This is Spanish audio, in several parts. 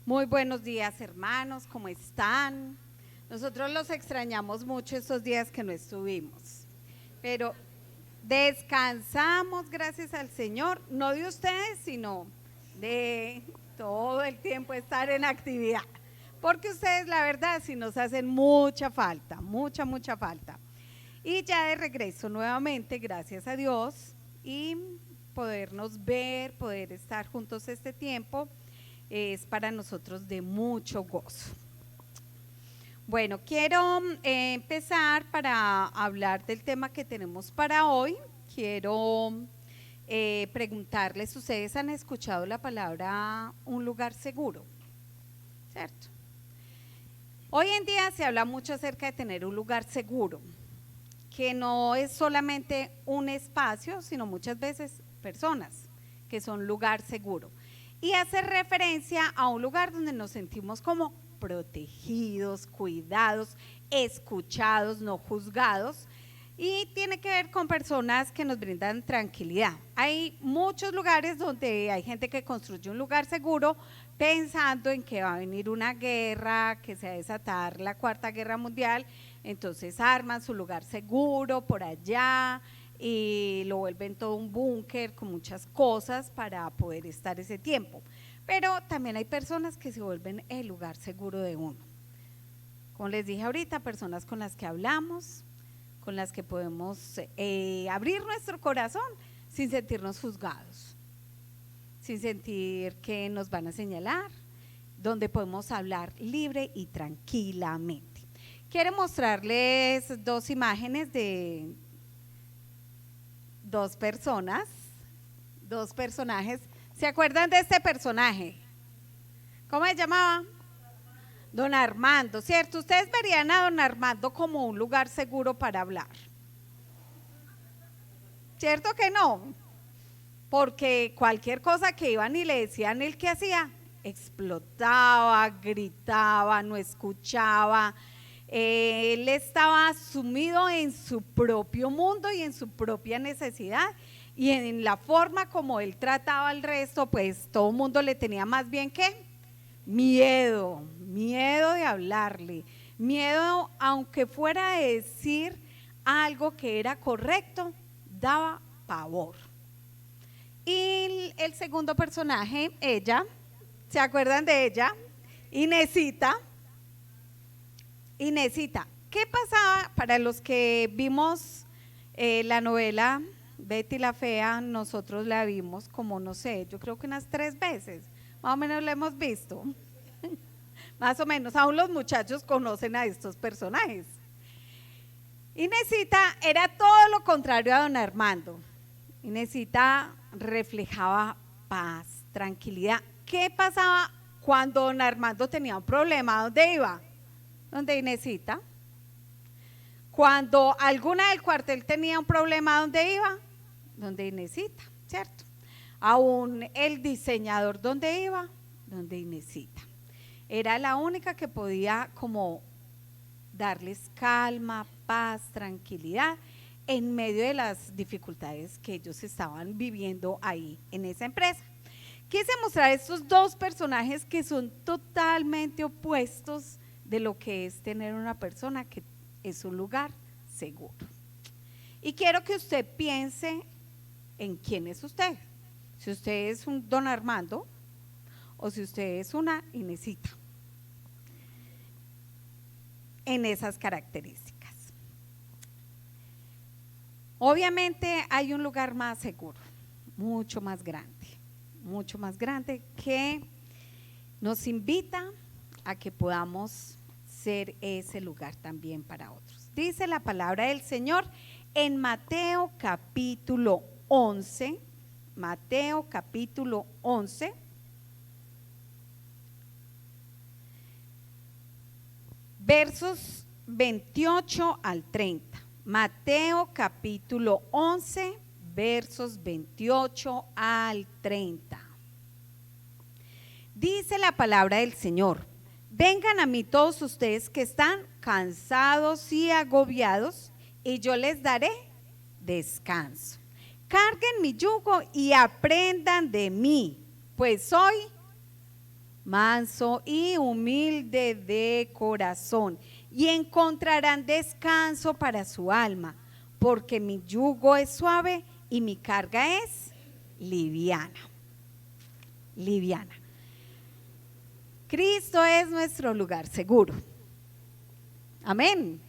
Muy buenos días, hermanos, ¿cómo están? Nosotros los extrañamos mucho estos días que no estuvimos, pero descansamos, gracias al Señor, no de ustedes, sino de todo el tiempo estar en actividad, porque ustedes, la verdad, sí nos hacen mucha falta, mucha falta. Y ya de regreso nuevamente, gracias a Dios, y podernos ver, poder estar juntos este tiempo, es para nosotros de mucho gozo. Bueno, quiero empezar para hablar del tema que tenemos para hoy. Quiero preguntarles, ¿ustedes han escuchado la palabra un lugar seguro? ¿Cierto? Hoy en día se habla mucho acerca de tener un lugar seguro, que no es solamente un espacio, sino muchas veces personas, que son lugar seguro. Y hace referencia a un lugar donde nos sentimos como protegidos, cuidados, escuchados, no juzgados, y tiene que ver con personas que nos brindan tranquilidad. Hay muchos lugares donde hay gente que construye un lugar seguro pensando en que va a venir una guerra, que se va a desatar la Cuarta Guerra Mundial, entonces arman su lugar seguro por allá y lo vuelven todo un búnker con muchas cosas para poder estar ese tiempo. Pero también hay personas que se vuelven el lugar seguro de uno. Como les dije ahorita, personas con las que hablamos, con las que podemos abrir nuestro corazón sin sentirnos juzgados, sin sentir que nos van a señalar, donde podemos hablar libre y tranquilamente. Quiero mostrarles dos imágenes de dos personas, dos personajes. ¿Se acuerdan de este personaje? ¿Cómo se llamaba? Don Armando, ¿cierto? Ustedes verían a don Armando como un lugar seguro para hablar. ¿Cierto que no? Porque cualquier cosa que iban y le decían él que hacía, explotaba, gritaba, no escuchaba. Él estaba sumido en su propio mundo y en su propia necesidad, y en la forma como él trataba al resto, pues todo el mundo le tenía más bien que miedo de hablarle, miedo, aunque fuera a decir algo que era correcto, daba pavor. Y el segundo personaje, ella, ¿se acuerdan de ella? Inesita, ¿qué pasaba para los que vimos la novela Betty la Fea? Nosotros la vimos como, no sé, yo creo que unas 3 veces, más o menos la hemos visto, más o menos, aún los muchachos conocen a estos personajes. Inesita era todo lo contrario a don Armando. Inesita reflejaba paz, tranquilidad. ¿Qué pasaba cuando don Armando tenía un problema? ¿Dónde iba? Donde Inesita. Cuando alguna del cuartel tenía un problema, ¿dónde iba? Donde Inesita, ¿cierto? Aún el diseñador, ¿dónde iba? Donde Inesita. Era la única que podía como darles calma, paz, tranquilidad en medio de las dificultades que ellos estaban viviendo ahí en esa empresa. Quise mostrar estos dos personajes que son totalmente opuestos de lo que es tener una persona que es un lugar seguro. Y quiero que usted piense en quién es usted. Si usted es un don Armando o si usted es una Inesita, en esas características. Obviamente hay un lugar más seguro, mucho más grande que nos invita a que podamos ser ese lugar también para otros. Dice la palabra del Señor en Mateo capítulo 11, versos 28 al 30. Mateo capítulo 11, versos 28 al 30. Dice la palabra del Señor: vengan a mí todos ustedes que están cansados y agobiados, y yo les daré descanso. Carguen mi yugo y aprendan de mí, pues soy manso y humilde de corazón, y encontrarán descanso para su alma, porque mi yugo es suave y mi carga es liviana. Liviana. Cristo es nuestro lugar seguro. Amén.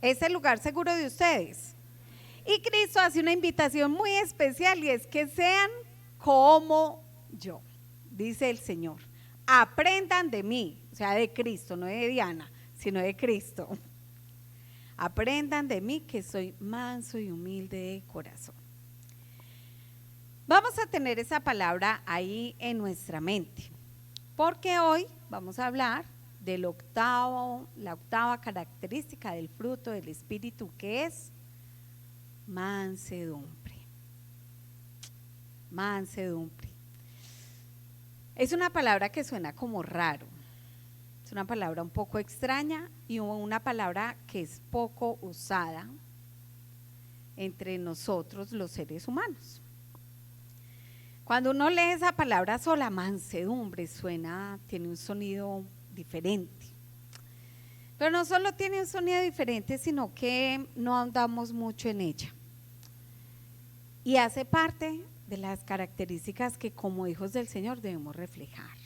Es el lugar seguro de ustedes. Y Cristo hace una invitación muy especial, y es que sean como yo, dice el Señor. Aprendan de mí, o sea, de Cristo, no de Diana, sino de Cristo. Aprendan de mí, que soy manso y humilde de corazón. Vamos a tener esa palabra ahí en nuestra mente, porque hoy vamos a hablar la octava característica del fruto del Espíritu, que es mansedumbre. Mansedumbre. Es una palabra que suena como raro, es una palabra un poco extraña y una palabra que es poco usada entre nosotros los seres humanos. Cuando uno lee esa palabra sola, mansedumbre, tiene un sonido diferente. Pero no solo tiene un sonido diferente, sino que no andamos mucho en ella. Y hace parte de las características que como hijos del Señor debemos reflejar.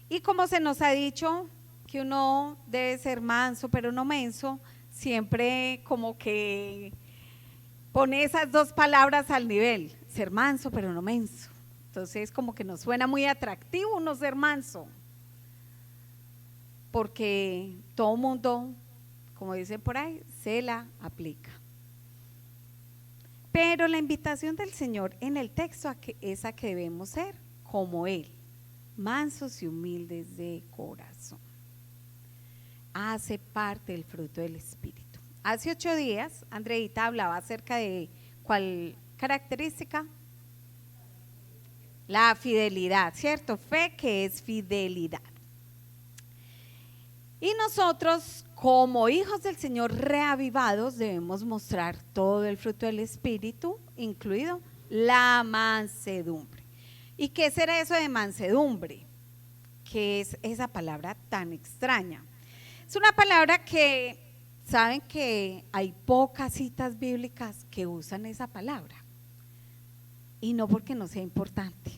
Y como se nos ha dicho que uno debe ser manso pero no menso, siempre como que pone esas dos palabras al nivel, ser manso pero no menso. Entonces como que nos suena muy atractivo uno ser manso, porque todo mundo, como dicen por ahí, se la aplica. Pero la invitación del Señor en el texto es a que debemos ser como Él, mansos y humildes de corazón. Hace parte del fruto del Espíritu. Hace 8 días, Andreita hablaba acerca de ¿cuál característica? La fidelidad, ¿cierto? Fe, que es fidelidad. Y nosotros, como hijos del Señor reavivados, debemos mostrar todo el fruto del Espíritu, incluido la mansedumbre. ¿Y qué será eso de mansedumbre? ¿Qué es esa palabra tan extraña? Es una palabra que, ¿saben que hay pocas citas bíblicas que usan esa palabra? Y no porque no sea importante,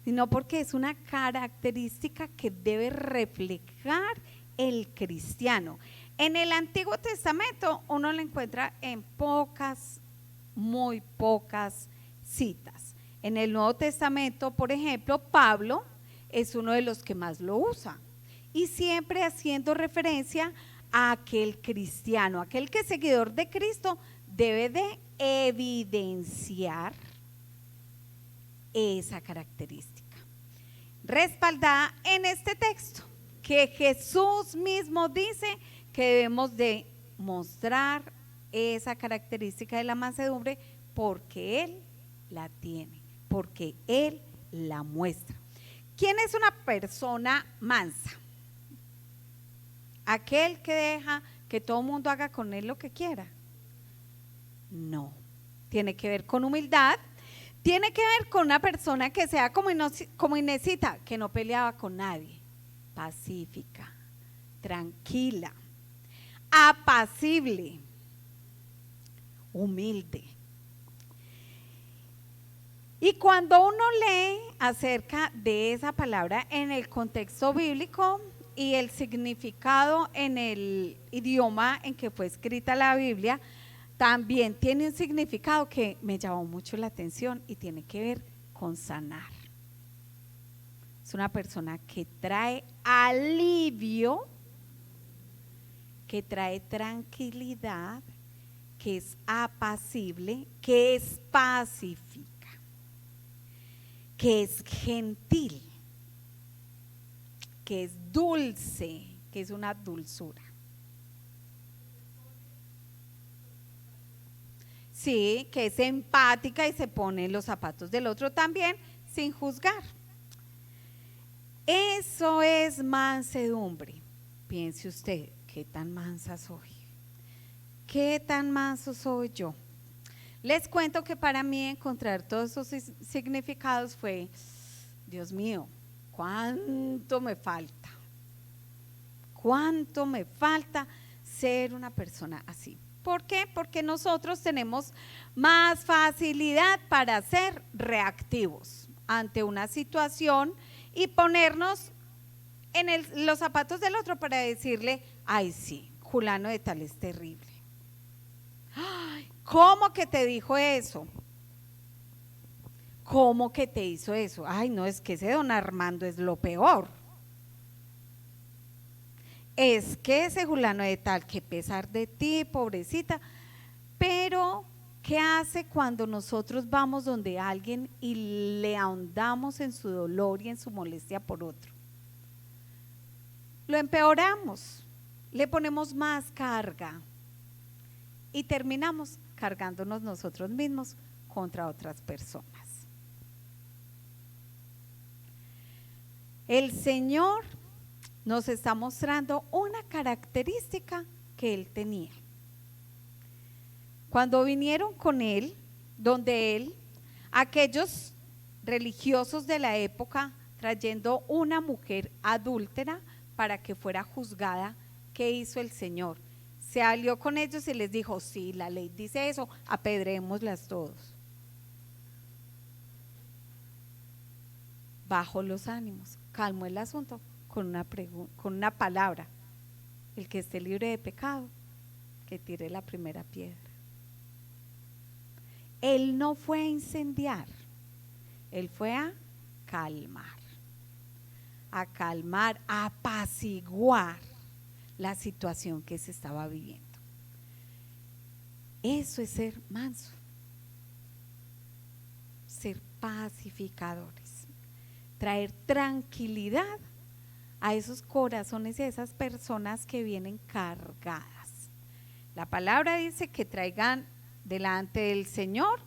sino porque es una característica que debe reflejar el cristiano. En el Antiguo Testamento uno lo encuentra en muy pocas citas. En el Nuevo Testamento, por ejemplo, Pablo es uno de los que más lo usa, y siempre haciendo referencia a aquel cristiano, aquel que es seguidor de Cristo, debe de evidenciar esa característica, respaldada en este texto, que Jesús mismo dice que debemos de mostrar esa característica de la mansedumbre, porque Él la tiene, porque Él la muestra. ¿Quién es una persona mansa? ¿Aquel que deja que todo el mundo haga con él lo que quiera? No, tiene que ver con humildad. Tiene que ver con una persona que sea como Inesita, que no peleaba con nadie, pacífica, tranquila, apacible, humilde. Y cuando uno lee acerca de esa palabra en el contexto bíblico y el significado en el idioma en que fue escrita la Biblia, también tiene un significado que me llamó mucho la atención y tiene que ver con sanar. Es una persona que trae alivio, que trae tranquilidad, que es apacible, que es pacífica, que es gentil, que es dulce, que es una dulzura. Sí, que es empática y se pone en los zapatos del otro también sin juzgar. Eso es mansedumbre. Piense usted, ¿qué tan mansa soy? ¿Qué tan manso soy yo? Les cuento que para mí encontrar todos esos significados fue Dios mío, ¿cuánto me falta? ¿Cuánto me falta ser una persona así? ¿Por qué? Porque nosotros tenemos más facilidad para ser reactivos ante una situación y ponernos en los zapatos del otro para decirle, ay sí, fulano de tal es terrible. Ay, ¿cómo que te dijo eso? ¿Cómo que te hizo eso? Ay, no, es que ese don Armando es lo peor. Es que ese fulano de tal, que pesar de ti, pobrecita, pero ¿qué hace cuando nosotros vamos donde alguien y le ahondamos en su dolor y en su molestia por otro? Lo empeoramos, le ponemos más carga y terminamos cargándonos nosotros mismos contra otras personas. El Señor nos está mostrando una característica que Él tenía. Cuando vinieron con Él, donde Él, aquellos religiosos de la época, trayendo una mujer adúltera para que fuera juzgada, ¿qué hizo el Señor? Se alió con ellos y les dijo, sí, la ley dice eso, apedrémoslas todos. Bajó los ánimos, calmó el asunto con una palabra: el que esté libre de pecado, que tire la primera piedra. Él no fue a incendiar, él fue a calmar, a apaciguar la situación que se estaba viviendo. Eso es ser manso, ser pacificadores, traer tranquilidad a esos corazones y a esas personas que vienen cargadas. La palabra dice que traigan delante del Señor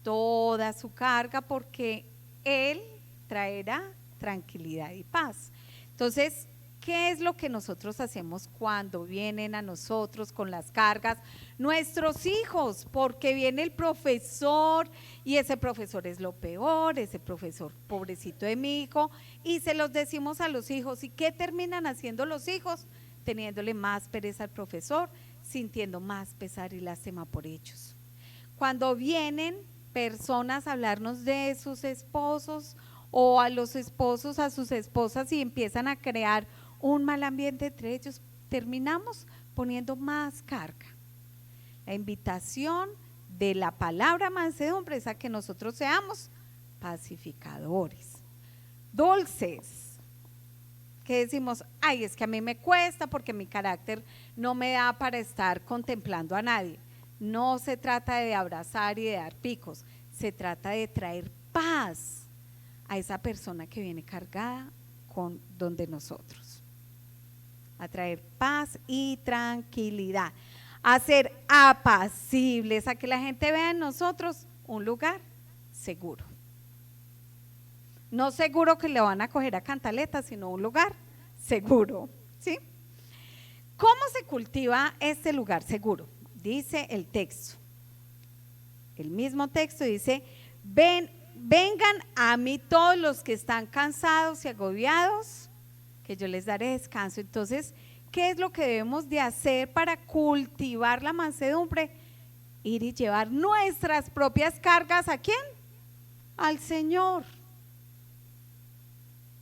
toda su carga, porque Él traerá tranquilidad y paz. Entonces, ¿qué es lo que nosotros hacemos cuando vienen a nosotros con las cargas? Nuestros hijos, porque viene el profesor y ese profesor es lo peor, ese profesor, pobrecito de mi hijo, y se los decimos a los hijos. ¿Y qué terminan haciendo los hijos? Teniéndole más pereza al profesor, sintiendo más pesar y lástima por ellos. Cuando vienen personas a hablarnos de sus esposos, o a los esposos a sus esposas, y empiezan a crear un mal ambiente entre ellos, terminamos poniendo más carga. La invitación de la palabra mansedumbre es a que nosotros seamos pacificadores, dulces, que decimos, ay, es que a mí me cuesta porque mi carácter no me da para estar contemplando a nadie. No se trata de abrazar y de dar picos, se trata de traer paz a esa persona que viene cargada con donde nosotros, a traer paz y tranquilidad, a ser apacibles, a que la gente vea en nosotros un lugar seguro. No seguro que le van a coger a cantaleta, sino un lugar seguro, ¿sí? ¿Cómo se cultiva este lugar seguro? Dice el texto, el mismo texto dice, vengan a mí todos los que están cansados y agobiados, que yo les daré descanso. Entonces, ¿qué es lo que debemos de hacer para cultivar la mansedumbre? Ir y llevar nuestras propias cargas, ¿a quién? Al Señor.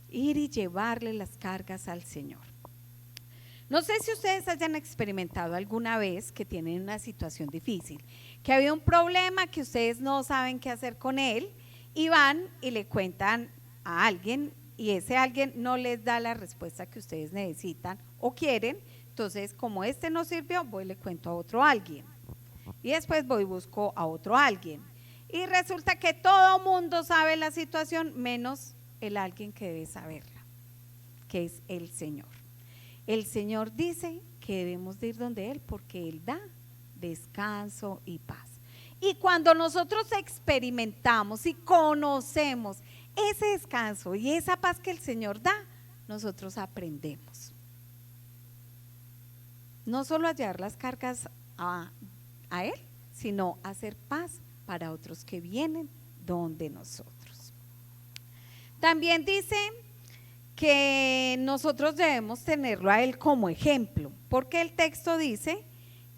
Ir y llevarle las cargas al Señor. No sé si ustedes hayan experimentado alguna vez que tienen una situación difícil, que ha habido un problema que ustedes no saben qué hacer con él, y van y le cuentan a alguien, y ese alguien no les da la respuesta que ustedes necesitan o quieren. Entonces, como este no sirvió, voy y le cuento a otro alguien, y después voy y busco a otro alguien, y resulta que todo mundo sabe la situación menos el alguien que debe saberla, que es el Señor. El Señor dice que debemos de ir donde Él, porque Él da descanso y paz. Y cuando nosotros experimentamos y conocemos ese descanso y esa paz que el Señor da, nosotros aprendemos no solo a llevar las cargas a Él, sino a hacer paz para otros que vienen donde nosotros. También dice que nosotros debemos tenerlo a Él como ejemplo, porque el texto dice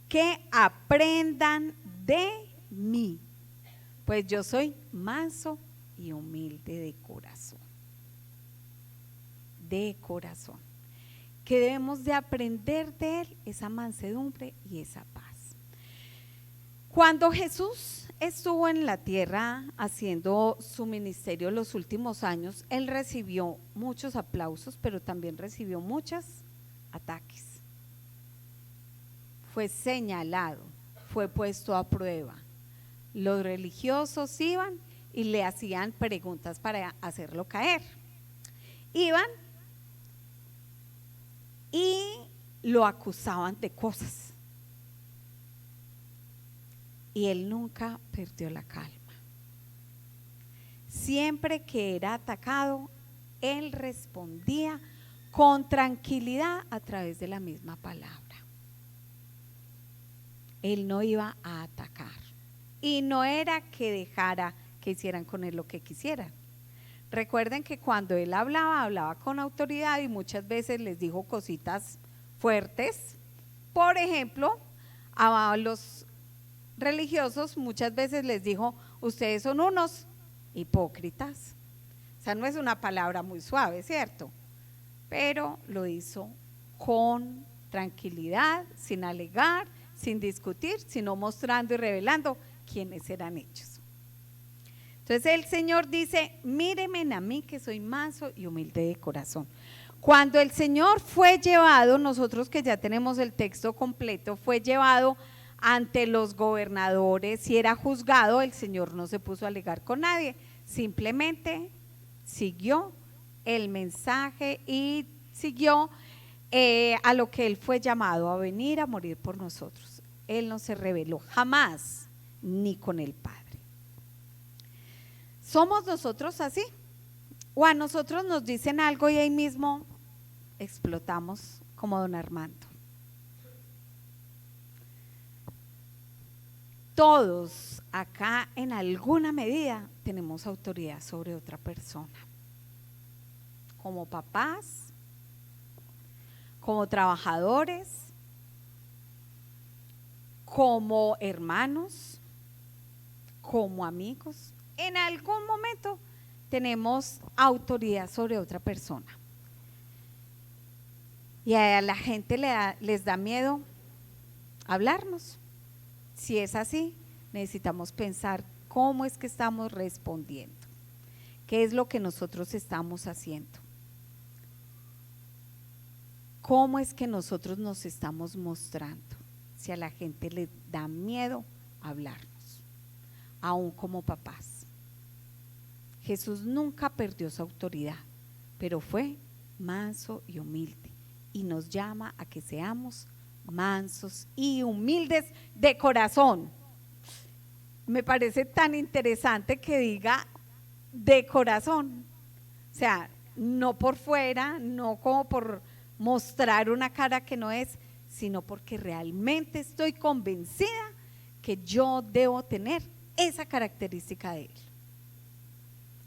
que aprendan de mí, pues yo soy manso y humilde de corazón. De corazón. Que debemos de aprender de Él esa mansedumbre y esa paz. Cuando Jesús estuvo en la tierra haciendo su ministerio los últimos años, Él recibió muchos aplausos, pero también recibió muchos ataques. Fue señalado, fue puesto a prueba. Los religiosos iban y le hacían preguntas para hacerlo caer. Iban y lo acusaban de cosas. Y él nunca perdió la calma. Siempre que era atacado, él respondía con tranquilidad a través de la misma palabra. Él no iba a atacar. Y no era que dejara que hicieran con él lo que quisieran. Recuerden que cuando él hablaba con autoridad y muchas veces les dijo cositas fuertes. Por ejemplo, a los religiosos muchas veces les dijo: ustedes son unos hipócritas. O sea, no es una palabra muy suave, ¿cierto? Pero lo hizo con tranquilidad, sin alegar, sin discutir, sino mostrando y revelando quiénes eran ellos. Entonces el Señor dice: mírenme a mí que soy manso y humilde de corazón. Cuando el Señor fue llevado, nosotros que ya tenemos el texto completo, fue llevado ante los gobernadores y era juzgado, el Señor no se puso a alegar con nadie, simplemente siguió el mensaje y siguió a lo que Él fue llamado, a venir a morir por nosotros. Él no se rebeló jamás, ni con el Padre. ¿Somos nosotros así? ¿O a nosotros nos dicen algo y ahí mismo explotamos como don Armando? Todos acá en alguna medida tenemos autoridad sobre otra persona. Como papás, como trabajadores, como hermanos, como amigos. En algún momento tenemos autoridad sobre otra persona. Y a la gente les da miedo hablarnos. Si es así, necesitamos pensar cómo es que estamos respondiendo, qué es lo que nosotros estamos haciendo, cómo es que nosotros nos estamos mostrando, si a la gente le da miedo hablarnos, aún como papás. Jesús nunca perdió su autoridad, pero fue manso y humilde y nos llama a que seamos mansos y humildes de corazón. Me parece tan interesante que diga de corazón, o sea, no por fuera, no como por mostrar una cara que no es, sino porque realmente estoy convencida que yo debo tener esa característica de Él,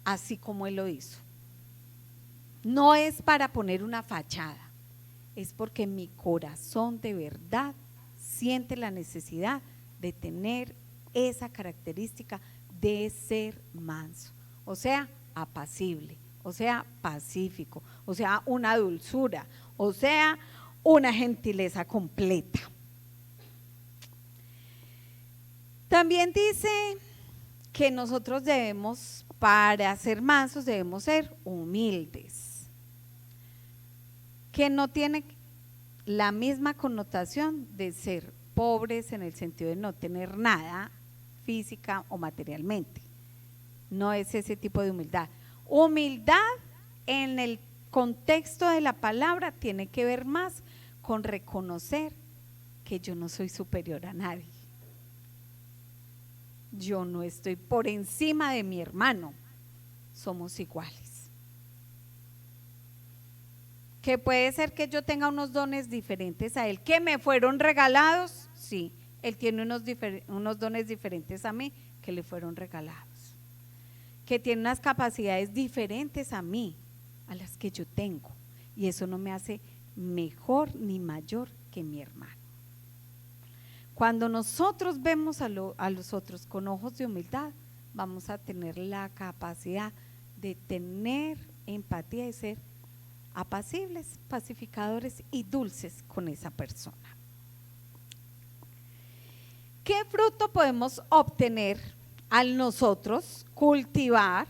así como Él lo hizo. No es para poner una fachada, es porque mi corazón de verdad siente la necesidad de tener esa característica de ser manso, o sea, apacible, o sea, pacífico, o sea, una dulzura, o sea, una gentileza completa. También dice que nosotros debemos, para ser mansos, debemos ser humildes, que no tiene la misma connotación de ser pobres en el sentido de no tener nada física o materialmente. No es ese tipo de humildad. Humildad en el contexto de la palabra tiene que ver más con reconocer que yo no soy superior a nadie. Yo no estoy por encima de mi hermano, somos iguales. Que puede ser que yo tenga unos dones diferentes a él, que me fueron regalados, sí, él tiene unos dones diferentes a mí que le fueron regalados. que tiene unas capacidades diferentes a mí, a las que yo tengo, y eso no me hace mejor ni mayor que mi hermano. Cuando nosotros vemos a los otros con ojos de humildad, vamos a tener la capacidad de tener empatía y ser apacibles, pacificadores y dulces con esa persona. ¿Qué fruto podemos obtener al nosotros cultivar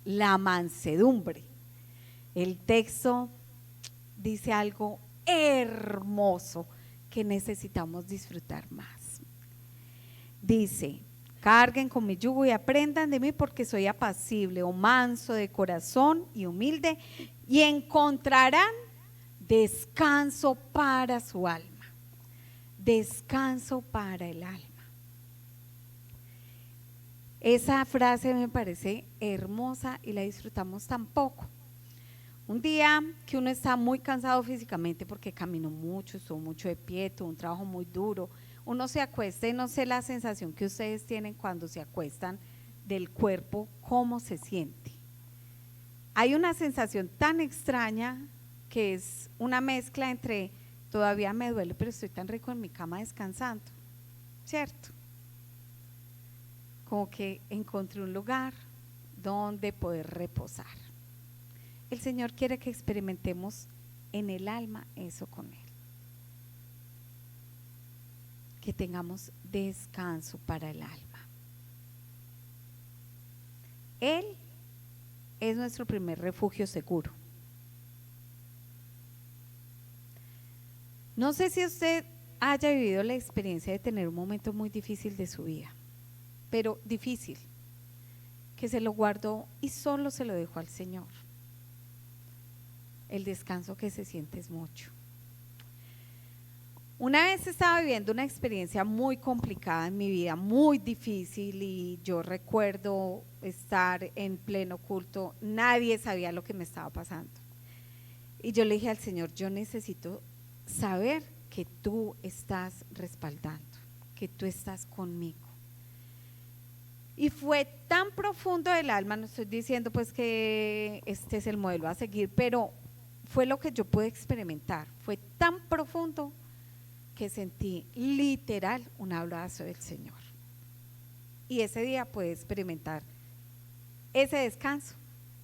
la mansedumbre? El texto dice algo hermoso que necesitamos disfrutar más. Dice: carguen con mi yugo y aprendan de mí, porque soy apacible o manso de corazón y humilde, y encontrarán descanso para su alma. Descanso para el alma. Esa frase me parece hermosa y la disfrutamos tan poco. Un día que uno está muy cansado físicamente porque caminó mucho, estuvo mucho de pie, tuvo un trabajo muy duro, uno se acuesta y no sé la sensación que ustedes tienen cuando se acuestan del cuerpo, cómo se siente. Hay una sensación tan extraña que es una mezcla entre todavía me duele, pero estoy tan rico en mi cama descansando, ¿cierto? Como que encontré un lugar donde poder reposar. El Señor quiere que experimentemos en el alma eso con Él. Que tengamos descanso para el alma. Él es nuestro primer refugio seguro. No sé si usted haya vivido la experiencia de tener un momento muy difícil de su vida, pero difícil, que se lo guardó y solo se lo dejó al Señor. El descanso que se siente es mucho. Una vez estaba viviendo una experiencia muy complicada en mi vida, muy difícil, y yo recuerdo estar en pleno culto, nadie sabía lo que me estaba pasando. Y yo le dije al Señor: yo necesito saber que tú estás respaldando, que tú estás conmigo. Y fue tan profundo el alma, no estoy diciendo pues que este es el modelo a seguir, pero fue lo que yo pude experimentar, fue tan profundo que sentí literal un abrazo del Señor. Y ese día pude experimentar ese descanso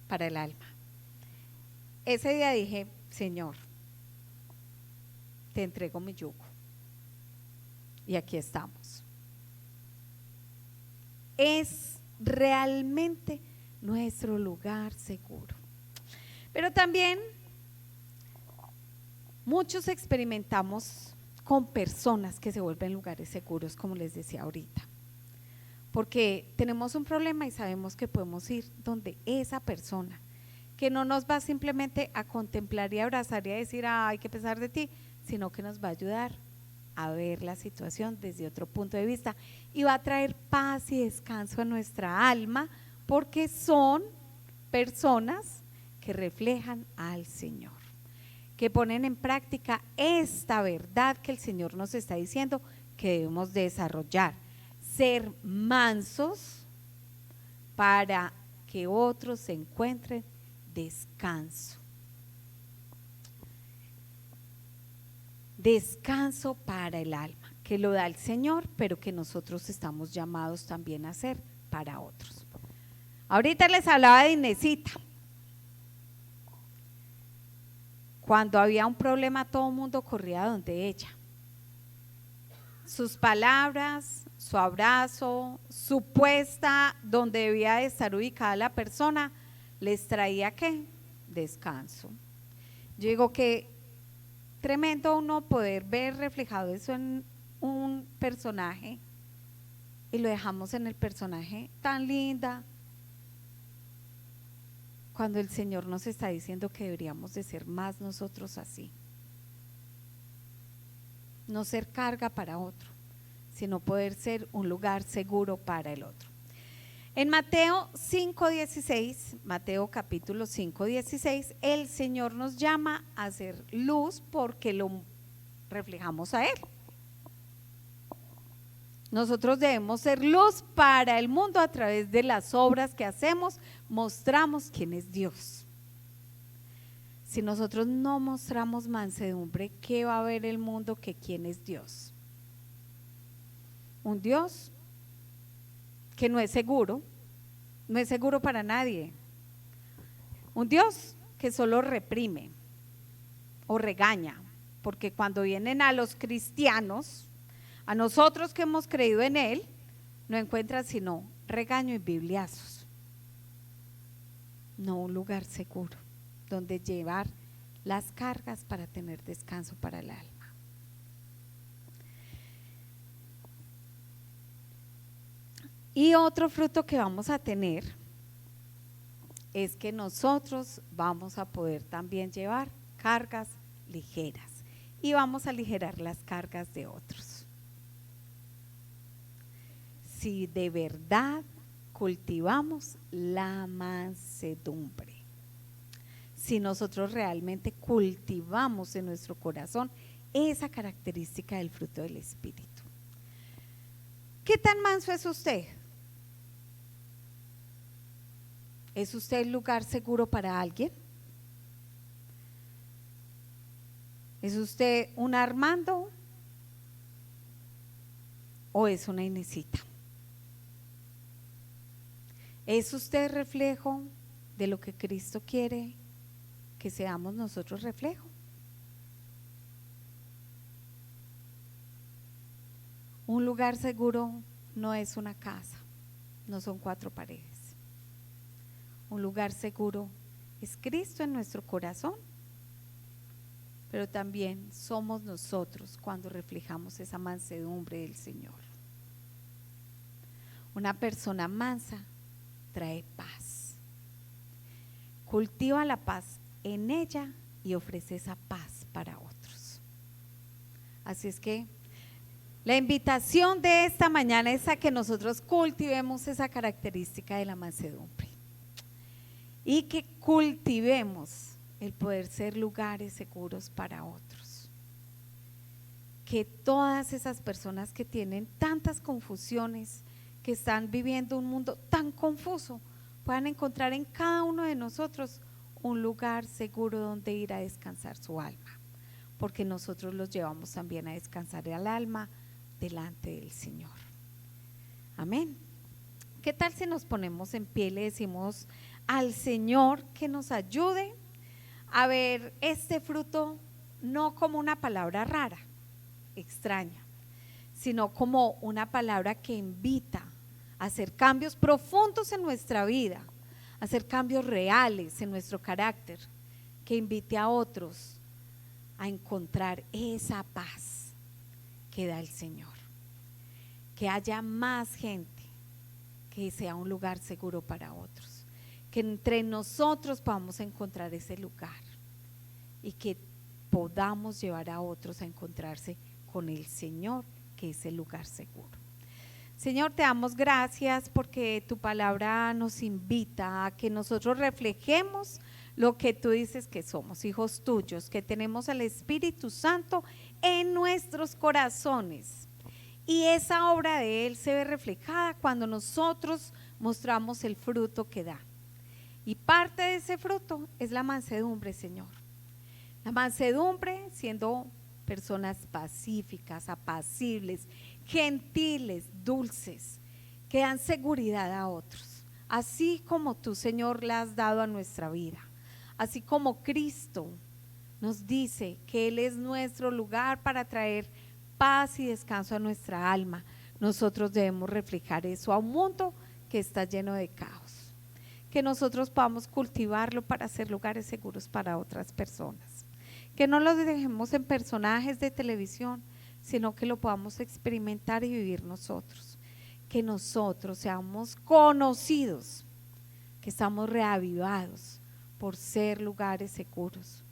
para el alma. Ese día dije: Señor, te entrego mi yugo. Y aquí estamos. Es realmente nuestro lugar seguro. Pero también muchos experimentamos con personas que se vuelven lugares seguros, como les decía ahorita, porque tenemos un problema y sabemos que podemos ir donde esa persona, que no nos va simplemente a contemplar y abrazar y a decir: ay, qué pesar de ti, sino que nos va a ayudar a ver la situación desde otro punto de vista y va a traer paz y descanso a nuestra alma, porque son personas que reflejan al Señor, que ponen en práctica esta verdad que el Señor nos está diciendo que debemos desarrollar: ser mansos para que otros encuentren descanso. Descanso para el alma, que lo da el Señor, pero que nosotros estamos llamados también a hacer para otros. Ahorita les hablaba de Inesita. Cuando había un problema, todo el mundo corría donde ella. Sus palabras, su abrazo, su puesta donde debía de estar ubicada la persona, les traía ¿qué? Descanso. Yo digo que tremendo uno poder ver reflejado eso en un personaje y lo dejamos en el personaje tan linda, cuando el Señor nos está diciendo que deberíamos de ser más nosotros así. No ser carga para otro, sino poder ser un lugar seguro para el otro. En Mateo 5:16, Mateo capítulo 5:16, el Señor nos llama a ser luz porque lo reflejamos a Él. Nosotros debemos ser luz para el mundo a través de las obras que hacemos, mostramos quién es Dios. Si nosotros no mostramos mansedumbre, ¿qué va a ver el mundo que quién es Dios? Un Dios que no es seguro para nadie. Un Dios que solo reprime o regaña, porque cuando vienen a los cristianos, a nosotros que hemos creído en Él, no encuentran sino regaño y bibliazos. No un lugar seguro donde llevar las cargas para tener descanso para el alma. Y otro fruto que vamos a tener es que nosotros vamos a poder también llevar cargas ligeras y vamos a aligerar las cargas de otros. Si de verdad cultivamos la mansedumbre, si nosotros realmente cultivamos en nuestro corazón esa característica del fruto del Espíritu. ¿Qué tan manso es usted? ¿Es usted el lugar seguro para alguien? ¿Es usted un Armando o es una Inesita? ¿Es usted reflejo de lo que Cristo quiere que seamos nosotros reflejo? Un lugar seguro no es una casa, no son 4 paredes. Un lugar seguro es Cristo en nuestro corazón, pero también somos nosotros cuando reflejamos esa mansedumbre del Señor. Una persona mansa trae paz. Cultiva la paz en ella y ofrece esa paz para otros. Así es que la invitación de esta mañana es a que nosotros cultivemos esa característica de la mansedumbre y que cultivemos el poder ser lugares seguros para otros. Que todas esas personas que tienen tantas confusiones, que están viviendo un mundo tan confuso, puedan encontrar en cada uno de nosotros un lugar seguro donde ir a descansar su alma, porque nosotros los llevamos también a descansar el alma delante del Señor. Amén. ¿Qué tal si nos ponemos en pie y le decimos al Señor que nos ayude a ver este fruto no como una palabra rara, extraña, sino como una palabra que invita a hacer cambios profundos en nuestra vida, a hacer cambios reales en nuestro carácter, que invite a otros a encontrar esa paz que da el Señor, que haya más gente, que sea un lugar seguro para otros, que entre nosotros podamos encontrar ese lugar y que podamos llevar a otros a encontrarse con el Señor, que es el lugar seguro. Señor, te damos gracias porque tu palabra nos invita a que nosotros reflejemos lo que tú dices que somos, hijos tuyos, que tenemos al Espíritu Santo en nuestros corazones. Y esa obra de Él se ve reflejada cuando nosotros mostramos el fruto que da. Y parte de ese fruto es la mansedumbre, Señor. La mansedumbre siendo personas pacíficas, apacibles, gentiles, dulces, que dan seguridad a otros. Así como tú, Señor, le has dado a nuestra vida. Así como Cristo nos dice que Él es nuestro lugar para traer paz y descanso a nuestra alma, nosotros debemos reflejar eso a un mundo que está lleno de caos. Que nosotros podamos cultivarlo para hacer lugares seguros para otras personas. Que no lo dejemos en personajes de televisión, sino que lo podamos experimentar y vivir nosotros. Que nosotros seamos conocidos, que estamos reavivados por ser lugares seguros,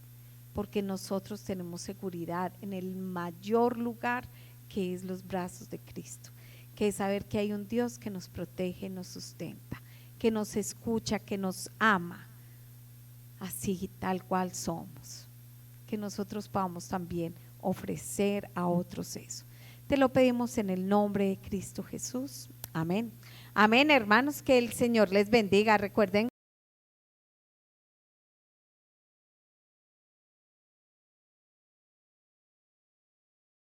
porque nosotros tenemos seguridad en el mayor lugar que es los brazos de Cristo, que es saber que hay un Dios que nos protege, nos sustenta, que nos escucha, que nos ama, así tal cual somos, que nosotros podamos también ofrecer a otros eso. Te lo pedimos en el nombre de Cristo Jesús. Amén. Amén, hermanos, que el Señor les bendiga. Recuerden